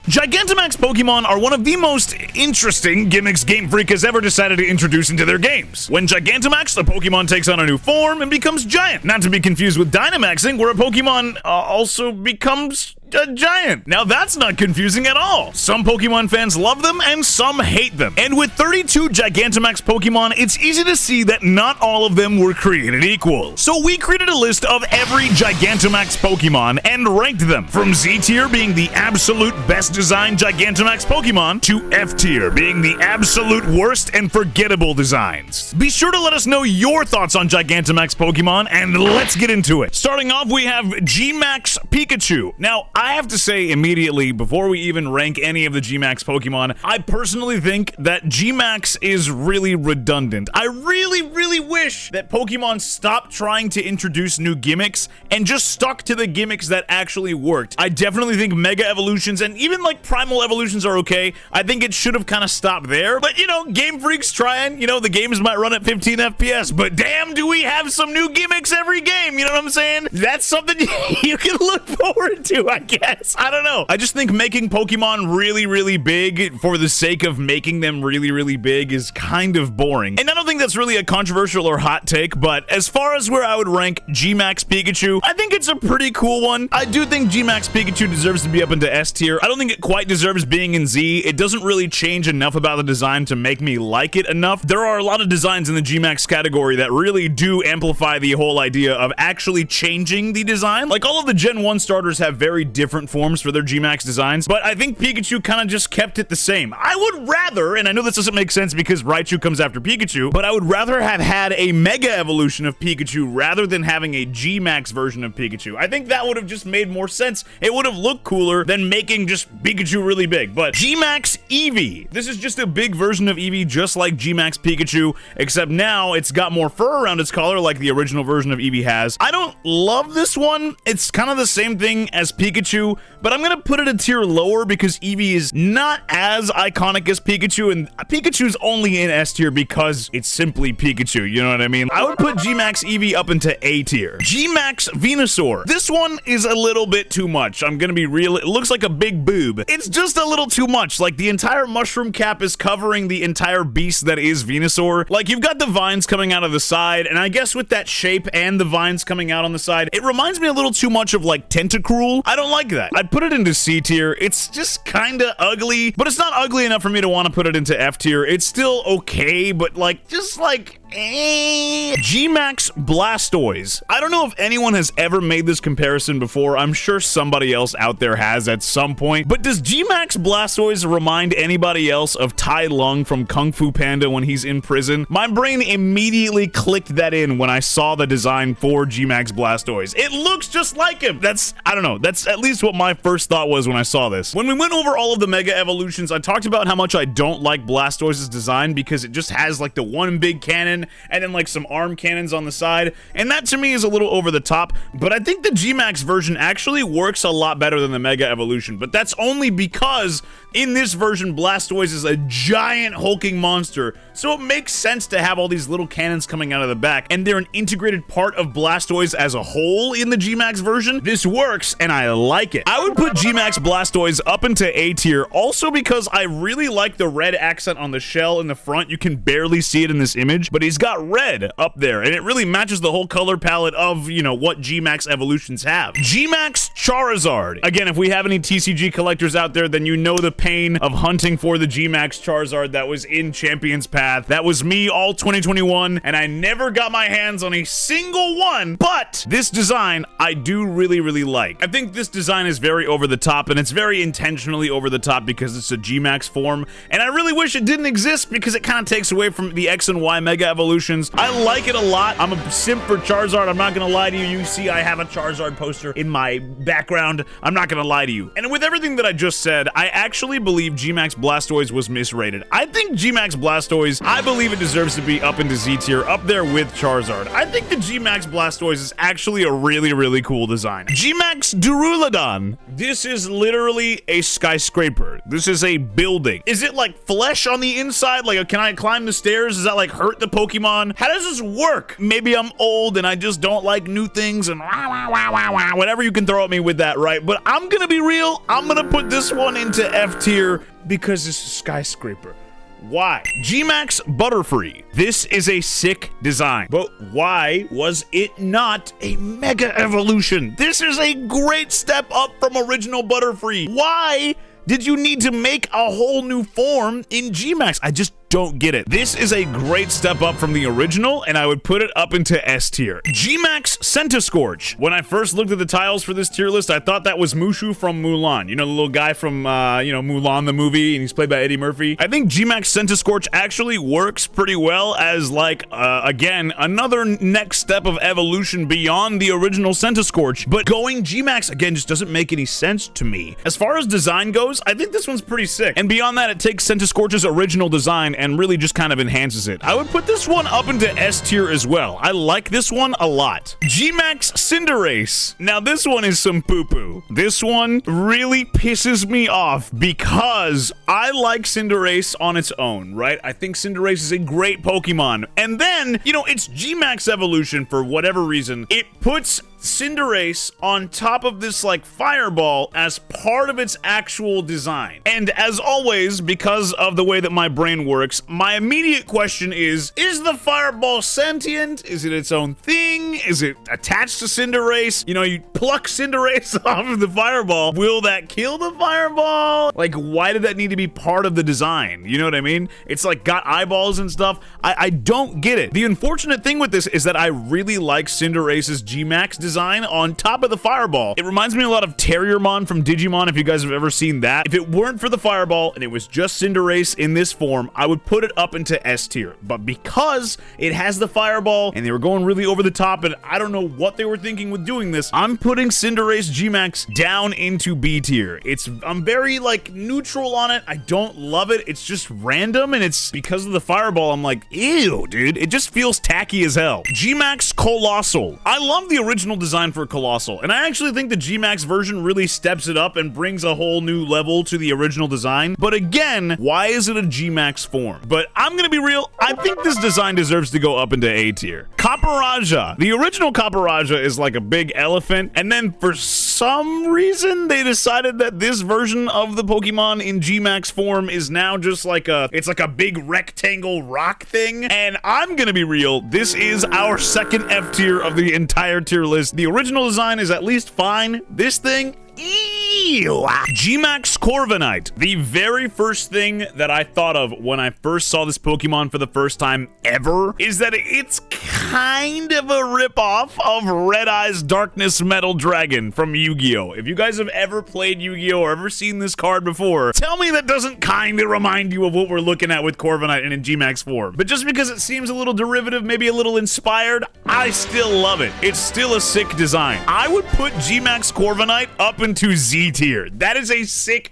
Gigantamax Pokemon are one of the most interesting gimmicks Game Freak has ever decided to introduce into their games. When Gigantamax, the Pokemon takes on a new form and becomes giant. Not to be confused with Dynamaxing, where a Pokemon also becomes a giant. Now that's not confusing at all. Some Pokemon fans love them and some hate them. And with 32 Gigantamax Pokemon, it's easy to see that not all of them were created equal. So we created a list of every Gigantamax Pokemon and ranked them, from Z tier being the absolute best designed Gigantamax Pokemon to F tier being the absolute worst and forgettable designs. Be sure to let us know your thoughts on Gigantamax Pokemon, and let's get into it. Starting off, we have GMAX Pikachu. Now, I have to say immediately, before we even rank any of the GMAX Pokemon, I personally think that GMAX is really redundant. I really wish that Pokemon stopped trying to introduce new gimmicks and just stuck to the gimmicks that actually worked. I definitely think Mega Evolutions and even like Primal Evolutions are okay. I think it should have kind of stopped there, but you know, Game Freak's trying. You know, the games might run at 15 FPS, but damn, do we have some new gimmicks every game, you know what I'm saying? That's something you can look forward to, I guess. I don't know. I just think making Pokemon really big for the sake of making them really big is kind of boring. And I don't think that's really a controversial or hot take, but as far as where I would rank GMAX Pikachu, I think it's a pretty cool one. I do think GMAX Pikachu deserves to be up into S tier. I don't think it quite deserves being in Z. It doesn't really change enough about the design to make me like it enough. There are a lot of designs in the GMAX category that really do amplify the whole idea of actually changing the design. Like, all of the Gen 1 starters have very different forms for their GMAX designs, but I think Pikachu kind of just kept it the same. I would rather, and I know this doesn't make sense because Raichu comes after Pikachu, but I would rather have had a Mega Evolution of Pikachu rather than having a GMAX version of Pikachu. I think that would have just made more sense. It would have looked cooler than making just Pikachu really big. But GMAX Eevee. This is just a big version of Eevee, just like GMAX Pikachu, except now it's got more fur around its collar like the original version of Eevee has. I don't love this one. It's kind of the same thing as Pikachu, but I'm gonna put it a tier lower because Eevee is not as iconic as Pikachu, and Pikachu's only in S tier because it's simply Pikachu, you know what I mean? I would put GMAX Eevee up into A tier. GMAX Venusaur. This one is a little bit too much. I'm gonna be real. It looks like a big boob. It's just a little too much. Like, the entire mushroom cap is covering the entire beast that is Venusaur. Like, you've got the vines coming out of the side, and I guess with that shape and the vines coming out on the side, it reminds me a little too much of like Tentacruel. I don't like that. I'd put it into C tier. It's just kinda ugly, but it's not ugly enough for me to want to put it into F tier. It's still okay, but like, just like, GMAX Blastoise. I don't know if anyone has ever made this comparison before. I'm sure somebody else out there has at some point, but does GMAX Blastoise remind anybody else of Tai Lung from Kung Fu Panda when he's in prison? My brain immediately clicked that in when I saw the design for GMAX Blastoise. It looks just like him. I don't know, that's at least what my first thought was when I saw this. When we went over all of the Mega Evolutions, I talked about how much I don't like Blastoise's design because it just has like the one big cannon and then like some arm cannons on the side, and that to me is a little over the top, but I think the GMAX version actually works a lot better than the Mega Evolution, but that's only because in this version, Blastoise is a giant hulking monster, so it makes sense to have all these little cannons coming out of the back, and they're an integrated part of Blastoise as a whole in the GMAX version. This works, and I like it. I would put GMAX Blastoise up into A tier, also because I really like the red accent on the shell in the front. You can barely see it in this image, but he's got red up there, and it really matches the whole color palette of, you know, what GMAX Evolutions have. GMAX Charizard. Again, if we have any TCG collectors out there, then you know the pain of hunting for the GMAX Charizard that was in Champion's Path. That was me all 2021, and I never got my hands on a single one, but this design I do really like. I think this design is very over the top, and it's very intentionally over the top because it's a GMAX form, and I really wish it didn't exist because it kind of takes away from the X and Y Mega Evolutions. I like it a lot. I'm a simp for Charizard. I'm not gonna lie to you. You see I have a Charizard poster in my background. I'm not gonna lie to you. And with everything that I just said, I actually believe GMAX Blastoise was misrated. I think GMAX Blastoise, I believe it deserves to be up into Z tier, up there with Charizard. I think the GMAX Blastoise is actually a really cool design. GMAX Duraludon. This is literally a skyscraper. This is a building. Is it like flesh on the inside? Like, can I climb the stairs? Does that like hurt the Pokemon Pokemon. How does this work? Maybe I'm old and I just don't like new things and whatever you can throw at me with that, right? But I'm gonna be real. I'm gonna put this one into F tier because it's a skyscraper. Why? GMAX Butterfree. This is a sick design, but why was it not a Mega Evolution? This is a great step up from original Butterfree. Why did you need to make a whole new form in GMAX? I just don't get it. This is a great step up from the original, and I would put it up into S tier. GMAX Centiskorch. When I first looked at the tiles for this tier list, I thought that was Mushu from Mulan. You know, the little guy from, Mulan the movie, and he's played by Eddie Murphy. I think GMAX Centiskorch actually works pretty well as, like, again, another next step of evolution beyond the original Centiskorch. But going GMAX, again, just doesn't make any sense to me. As far as design goes, I think this one's pretty sick. And beyond that, it takes Centiskorch's original design and really just kind of enhances it. I would put this one up into S tier as well. I like this one a lot. GMAX Cinderace. Now this one is some poo-poo. This one really pisses me off because I like Cinderace on its own, right? I think Cinderace is a great Pokemon. And then, you know, it's GMAX evolution for whatever reason. It puts Cinderace on top of this like fireball as part of its actual design. And as always, because of the way that my brain works, my immediate question is the fireball sentient? Is it its own thing? Is it attached to Cinderace? You know, you pluck Cinderace off of the fireball. Will that kill the fireball? Like, why did that need to be part of the design? You know what I mean? It's like got eyeballs and stuff. I don't get it. The unfortunate thing with this is that I really like Cinderace's GMAX design on top of the fireball. It reminds me a lot of Terriermon from Digimon, if you guys have ever seen that. If it weren't for the fireball and it was just Cinderace in this form, I would put it up into S tier. But because it has the fireball and they were going really over the top and I don't know what they were thinking with doing this, I'm putting Cinderace GMAX down into B tier. I'm very like neutral on it. I don't love it. It's just random, and it's because of the fireball. I'm like, ew, dude. It just feels tacky as hell. GMAX Colossal. I love the original design for Colossal, and I actually think the GMAX version really steps it up and brings a whole new level to the original design. But again, why is it a GMAX form? But I'm gonna be real, I think this design deserves to go up into A tier. Capparaja. The original Capparaja is like a big elephant, and then for some reason they decided that this version of the Pokemon in GMAX form is now just like it's like a big rectangle rock thing. And I'm gonna be real, this is our second F tier of the entire tier list. The original design is at least fine. This thing, ew. GMAX Corviknight. The very first thing that I thought of when I first saw this Pokemon for the first time ever is that it's kind of a ripoff of Red Eye's Darkness Metal Dragon from Yu-Gi-Oh! If you guys have ever played Yu-Gi-Oh! Or ever seen this card before, tell me that doesn't kind of remind you of what we're looking at with Corviknight in GMAX form. But just because it seems a little derivative, maybe a little inspired, I still love it. It's still a sick design. I would put GMAX Corviknight up into Z tier. That is a sick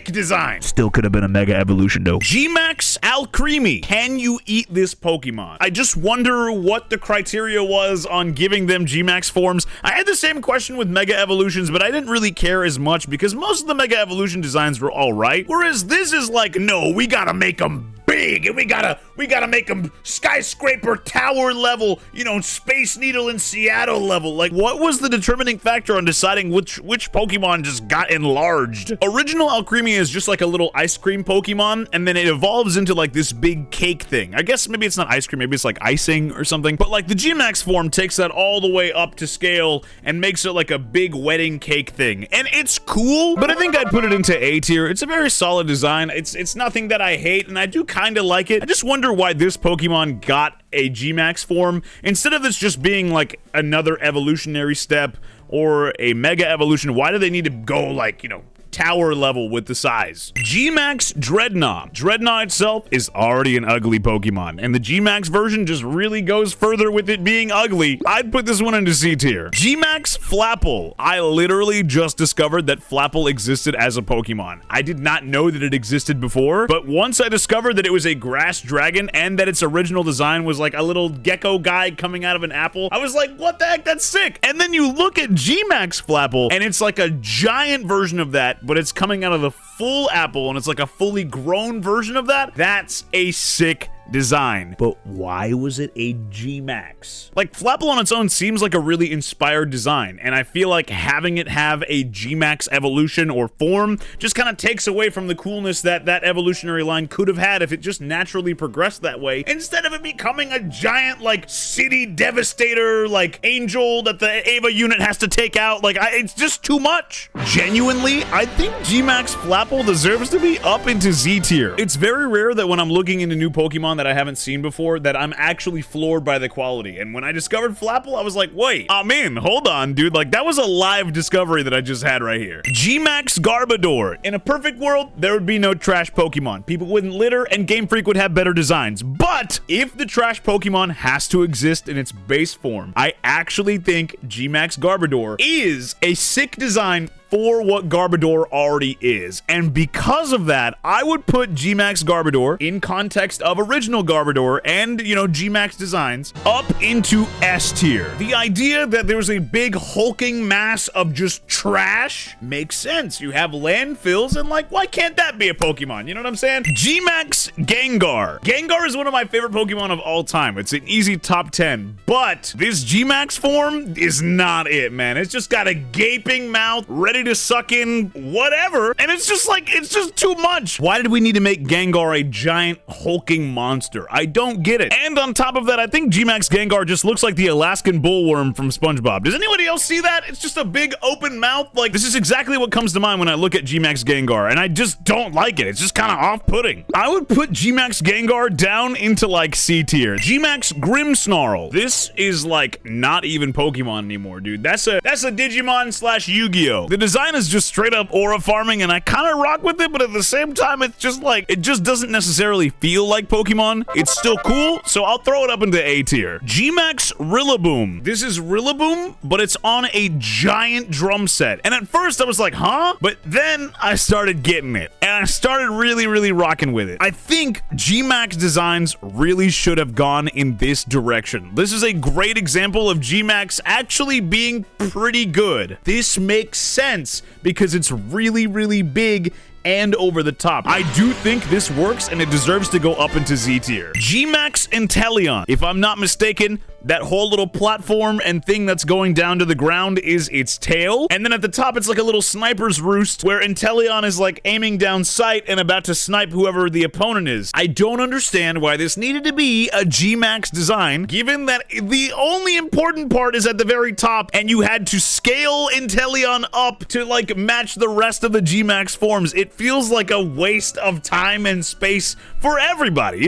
design. Still could have been a Mega Evolution though. GMAX Alcremie. Can you eat this Pokemon? I just wonder what the criteria was on giving them GMAX forms. I had the same question with Mega Evolutions, but I didn't really care as much because most of the Mega Evolution designs were alright. Whereas this is like, no, we gotta make them big, and we gotta make them skyscraper tower level, you know, Space Needle in Seattle level. Like, what was the determining factor on deciding which Pokemon just got enlarged? Original Alcremie is just like a little ice cream Pokemon, and then it evolves into like this big cake thing. I guess maybe it's not ice cream, maybe it's like icing or something. But like the GMAX form takes that all the way up to scale and makes it like a big wedding cake thing. And it's cool, but I think I'd put it into A tier. It's a very solid design. It's nothing that I hate, and I do kind of like it. I just wonder why this Pokemon got a GMAX form instead of this just being like another evolutionary step or a Mega Evolution. Why do they need to go like, you know, tower level with the size? GMAX Dreadnought. Dreadnought itself is already an ugly Pokemon, and the GMAX version just really goes further with it being ugly. I'd put this one into C tier. GMAX Flapple. I literally just discovered that Flapple existed as a Pokemon. I did not know that it existed before, but once I discovered that it was a grass dragon and that its original design was like a little gecko guy coming out of an apple, I was like, what the heck, that's sick. And then you look at GMAX Flapple, and it's like a giant version of that, but it's coming out of the full apple, and it's like a fully grown version of that. That's a sick design. But why was it a GMAX? Like, Flapple on its own seems like a really inspired design, and I feel like having it have a GMAX evolution or form just kind of takes away from the coolness that that evolutionary line could have had if it just naturally progressed that way, instead of it becoming a giant, like, city devastator, like, angel that the Ava unit has to take out. Like, it's just too much. Genuinely, I think GMAX Flapple deserves to be up into Z tier. It's very rare that when I'm looking into new Pokemon that I haven't seen before that I'm actually floored by the quality. And when I discovered Flapple, I was like, wait, I'm in. Hold on, dude. Like, that was a live discovery that I just had right here. GMAX Garbodor. In a perfect world, there would be no trash Pokemon. People wouldn't litter, and Game Freak would have better designs. But if the trash Pokemon has to exist in its base form, I actually think GMAX Garbodor is a sick design for what Garbodor already is. And because of that, I would put GMAX Garbodor, in context of original Garbodor and, you know, GMAX designs, up into S tier. The idea that there's a big hulking mass of just trash makes sense. You have landfills, and like, why can't that be a Pokemon? You know what I'm saying? GMAX Gengar. Gengar is one of my favorite Pokemon of all time. It's an easy top 10, but this GMAX form is not it, man. It's just got a gaping mouth, ready to suck in whatever, and it's just like, it's just too much. Why did we need to make Gengar a giant hulking monster? I don't get it. And on top of that, I think GMAX Gengar just looks like the Alaskan bullworm from SpongeBob. Does anybody else see that? It's just a big open mouth. Like, this is exactly what comes to mind when I look at GMAX Gengar, and I just don't like it. It's just kind of off-putting. I would put GMAX Gengar down into like C tier. GMAX Grimmsnarl. This is like not even Pokemon anymore, dude. That's a Digimon slash Yu-Gi-Oh! The design is just straight up aura farming, and I kind of rock with it, but at the same time, it's just like, it just doesn't necessarily feel like Pokemon. It's still cool, so I'll throw it up into A tier. GMAX Rillaboom. This is Rillaboom, but it's on a giant drum set. And at first I was like, huh? But then I started getting it, and I started really rocking with it. I think GMAX designs really should have gone in this direction. This is a great example of GMAX actually being pretty good. This makes sense because it's really big and over the top. I do think this works, and it deserves to go up into Z tier. GMAX Inteleon. If I'm not mistaken, that whole little platform and thing that's going down to the ground is its tail. And then at the top, it's like a little sniper's roost where Inteleon is like aiming down sight and about to snipe whoever the opponent is. I don't understand why this needed to be a GMAX design, given that the only important part is at the very top, and you had to scale Inteleon up to like match the rest of the GMAX forms. It feels like a waste of time and space for everybody.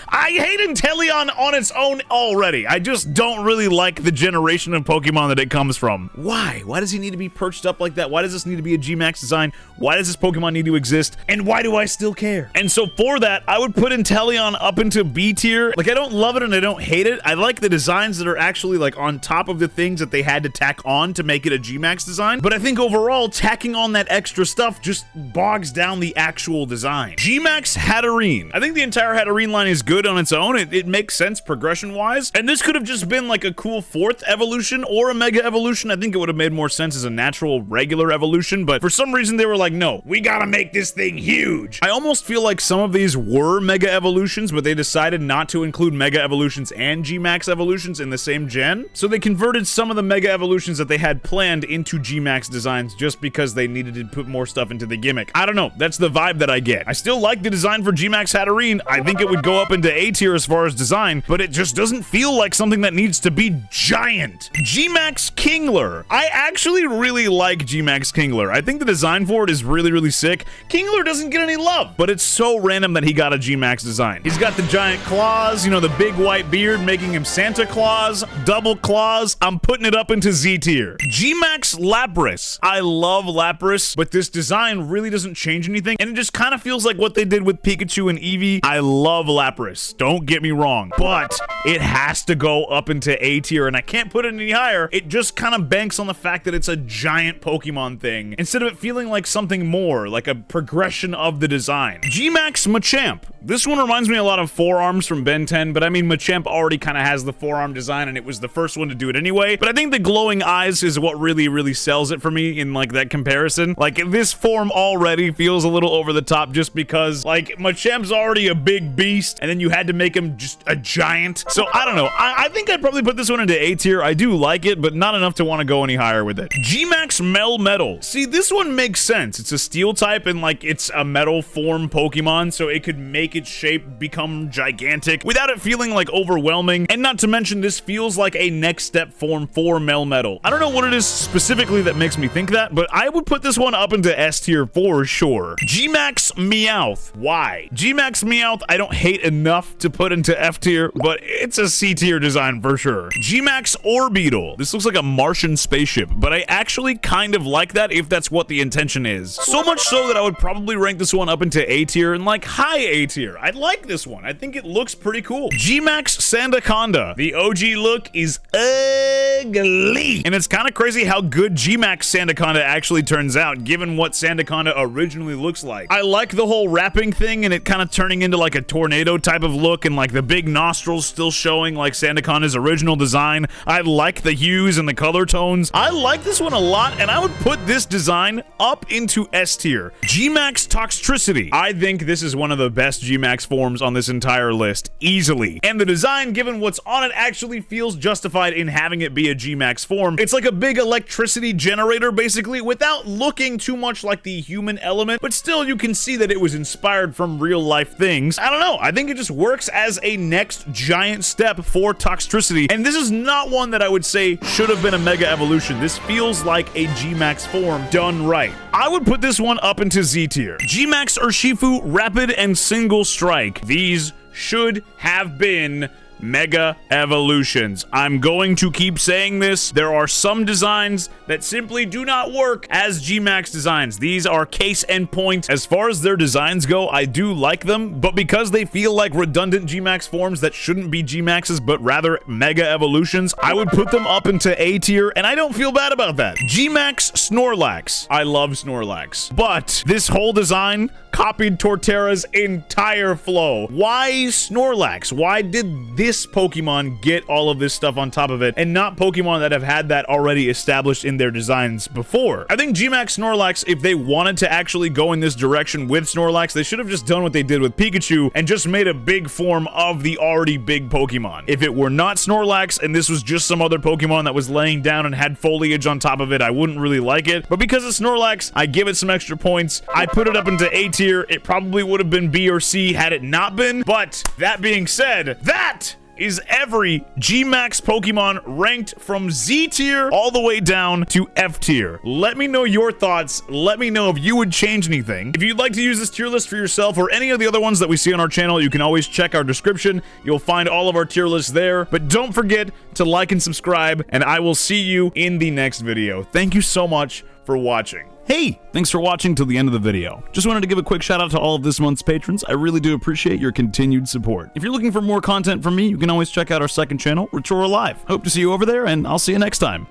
I hate Inteleon on its own already. I just don't really like the generation of Pokemon that it comes from. Why? Why does he need to be perched up like that? Why does this need to be a GMAX design? Why does this Pokemon need to exist? And why do I still care? And so for that, I would put Inteleon up into B tier. Like, I don't love it and I don't hate it. I like the designs that are actually like on top of the things that they had to tack on to make it a GMAX design. But I think overall, tacking on that extra stuff just bogs down the actual design. GMAX Hatterene. I think the entire Hatterene line is good on its own. It makes sense progression-wise. And this could have just been like a cool fourth evolution or a mega evolution. I think it would have made more sense as a natural regular evolution, but for some reason they were like, no, we gotta make this thing huge. I almost feel like some of these were mega evolutions, but they decided not to include mega evolutions and GMAX evolutions in the same gen, so they converted some of the mega evolutions that they had planned into GMAX designs just because they needed to put more stuff into the gimmick. I don't know, that's the vibe that I get. I still like the design for GMAX Hatterene. I think it would go up into A tier as far as design, but it just doesn't feel like something that needs to be giant. GMAX Kingler. I actually really like GMAX Kingler. I think the design for it is really sick. Kingler doesn't get any love, but it's so random that he got a GMAX design. He's got the giant claws, you know, the big white beard making him Santa Claus, double claws. I'm putting it up into Z tier. GMAX Lapras. I love Lapras, but this design really doesn't change anything, and it just kind of feels like what they did with Pikachu and Eevee. I love Lapras, don't get me wrong, but it has to go up into A tier, and I can't put it any higher. It just kind of banks on the fact that it's a giant Pokemon thing, instead of it feeling like something more, like a progression of the design. GMAX Machamp. This one reminds me a lot of Forearms from Ben 10, but I mean, Machamp already kind of has the forearm design, and it was the first one to do it anyway, but I think the glowing eyes is what really sells it for me in like that comparison. Like, this form already feels feels a little over the top just because, like, Machamp's already a big beast, and then you had to make him just a giant. So, I don't know. I think I'd probably put this one into A tier. I do like it, but not enough to want to go any higher with it. GMAX Melmetal. See, this one makes sense. It's a steel type, and, like, it's a metal form Pokemon, so it could make its shape become gigantic without it feeling, like, overwhelming. And not to mention, this feels like a next step form for Melmetal. I don't know what it is specifically that makes me think that, but I would put this one up into S tier for sure. GMAX Meowth. Why? GMAX Meowth, I don't hate enough to put into F tier, but it's a C tier design for sure. GMAX Orbeetle. This looks like a Martian spaceship, but I actually kind of like that if that's what the intention is. So much so that I would probably rank this one up into A tier and like high A tier. I like this one. I think it looks pretty cool. GMAX Sandaconda. The OG look is ugly. And it's kind of crazy how good GMAX Sandaconda actually turns out, given what Sandaconda originally looks like. I like the whole wrapping thing and it kind of turning into like a tornado type of look, and like the big nostrils still showing like Sandaconda's original design. I like the hues and the color tones. I like this one a lot, and I would put this design up into S tier. GMAX Toxtricity. I think this is one of the best GMAX forms on this entire list, easily. And the design, given what's on it, actually feels justified in having it be a GMAX form. It's like a big electricity generator, basically, without looking too much like the human element, but still you can see that it was inspired from real life things. I don't know. I think it just works as a next giant step for Toxtricity. And this is not one that I would say should have been a Mega Evolution. This feels like a GMAX form done right. I would put this one up into Z tier. GMAX Urshifu Rapid and Single Strike. These should have been Mega Evolutions. I'm going to keep saying this. There are some designs that simply do not work as GMAX designs. These are case and point. As far as their designs go, I do like them, but because they feel like redundant GMAX forms that shouldn't be GMAXs, but rather Mega Evolutions, I would put them up into A tier, and I don't feel bad about that. GMAX Snorlax. I love Snorlax, but this whole design copied Torterra's entire flow. Why Snorlax? Why did this Pokemon get all of this stuff on top of it and not Pokemon that have had that already established in their designs before? I think GMAX Snorlax, if they wanted to actually go in this direction with Snorlax, they should have just done what they did with Pikachu and just made a big form of the already big Pokemon. If it were not Snorlax and this was just some other Pokemon that was laying down and had foliage on top of it, I wouldn't really like it. But because it's Snorlax, I give it some extra points. I put it up into A tier. It probably would have been B or C had it not been. But that being said, that is every GMAX Pokemon ranked from Z tier all the way down to F tier. Let me know your thoughts. Let me know if you would change anything. If you'd like to use this tier list for yourself or any of the other ones that we see on our channel, you can always check our description. You'll find all of our tier lists there. But don't forget to like and subscribe, and I will see you in the next video. Thank you so much for watching. Hey, thanks for watching till the end of the video. Just wanted to give a quick shout out to all of this month's patrons. I really do appreciate your continued support. If you're looking for more content from me, you can always check out our second channel, Retrora Live. Hope to see you over there, and I'll see you next time.